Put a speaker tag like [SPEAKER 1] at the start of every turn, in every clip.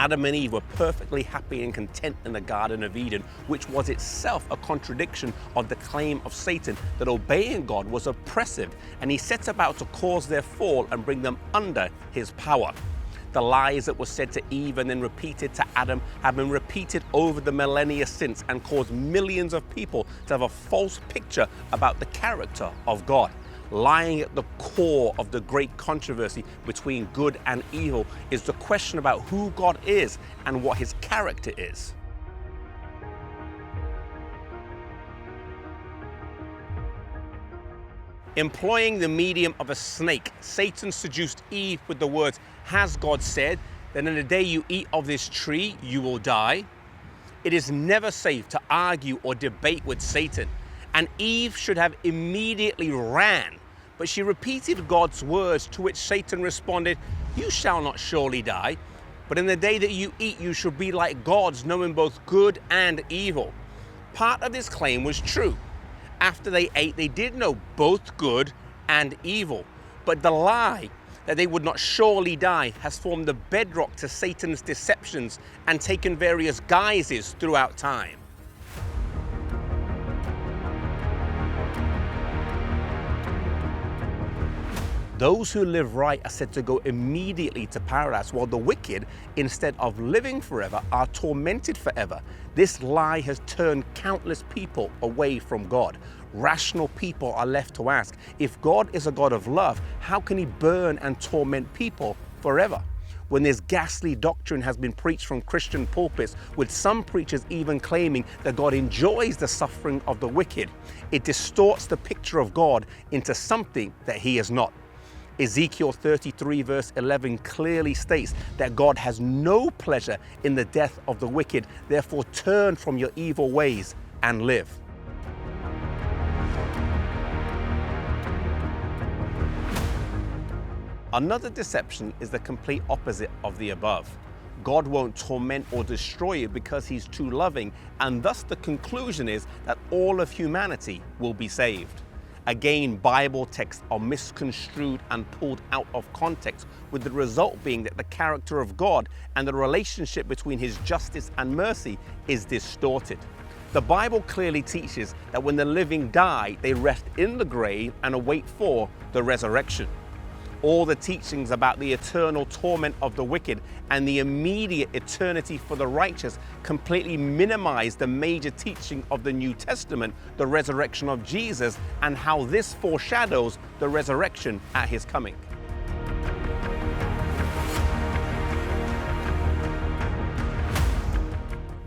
[SPEAKER 1] Adam and Eve were perfectly happy and content in the Garden of Eden, which was itself a contradiction of the claim of Satan that obeying God was oppressive, and he set about to cause their fall and bring them under his power. The lies that were said to Eve and then repeated to Adam have been repeated over the millennia since and caused millions of people to have a false picture about the character of God. Lying at the core of the great controversy between good and evil is the question about who God is and what his character is. Employing the medium of a snake, Satan seduced Eve with the words, "Has God said that in the day you eat of this tree, you will die?" It is never safe to argue or debate with Satan, and Eve should have immediately ran, but she repeated God's words, to which Satan responded, "You shall not surely die, but in the day that you eat, you shall be like gods, knowing both good and evil." Part of this claim was true. After they ate, they did know both good and evil. But the lie that they would not surely die has formed the bedrock to Satan's deceptions and taken various guises throughout time. Those who live right are said to go immediately to paradise, while the wicked, instead of living forever, are tormented forever. This lie has turned countless people away from God. Rational people are left to ask, if God is a God of love, how can he burn and torment people forever? When this ghastly doctrine has been preached from Christian pulpits, with some preachers even claiming that God enjoys the suffering of the wicked, it distorts the picture of God into something that he is not. Ezekiel 33 verse 11 clearly states that God has no pleasure in the death of the wicked. Therefore, turn from your evil ways and live. Another deception is the complete opposite of the above. God won't torment or destroy you because he's too loving, and thus the conclusion is that all of humanity will be saved. Again, Bible texts are misconstrued and pulled out of context, with the result being that the character of God and the relationship between his justice and mercy is distorted. The Bible clearly teaches that when the living die, they rest in the grave and await for the resurrection. All the teachings about the eternal torment of the wicked and the immediate eternity for the righteous completely minimize the major teaching of the New Testament, the resurrection of Jesus, and how this foreshadows the resurrection at his coming.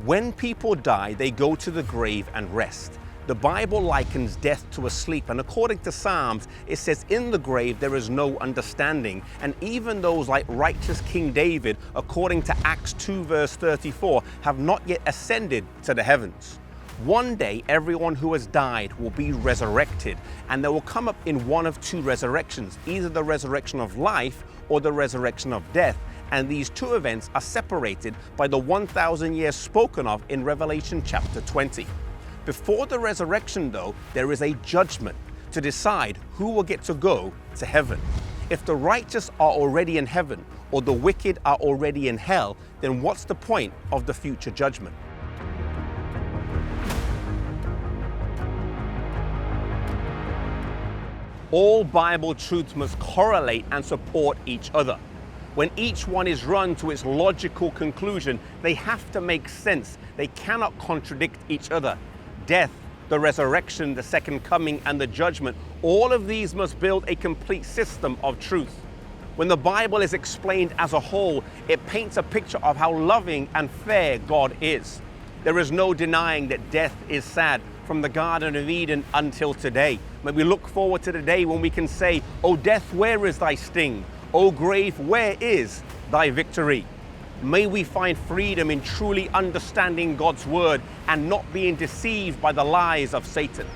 [SPEAKER 1] When people die, they go to the grave and rest. The Bible likens death to a sleep, and according to Psalms, it says in the grave there is no understanding. And even those like righteous King David, according to Acts 2 verse 34, have not yet ascended to the heavens. One day, everyone who has died will be resurrected, and they will come up in one of two resurrections, either the resurrection of life or the resurrection of death. And these two events are separated by the 1,000 years spoken of in Revelation chapter 20. Before the resurrection, though, there is a judgment to decide who will get to go to heaven. If the righteous are already in heaven or the wicked are already in hell, then what's the point of the future judgment? All Bible truths must correlate and support each other. When each one is run to its logical conclusion, they have to make sense. They cannot contradict each other. Death, the resurrection, the second coming, and the judgment, all of these must build a complete system of truth. When the Bible is explained as a whole, it paints a picture of how loving and fair God is. There is no denying that death is sad, from the Garden of Eden until today. But we look forward to the day when we can say, "O death, where is thy sting? O grave, where is thy victory?" May we find freedom in truly understanding God's word and not being deceived by the lies of Satan.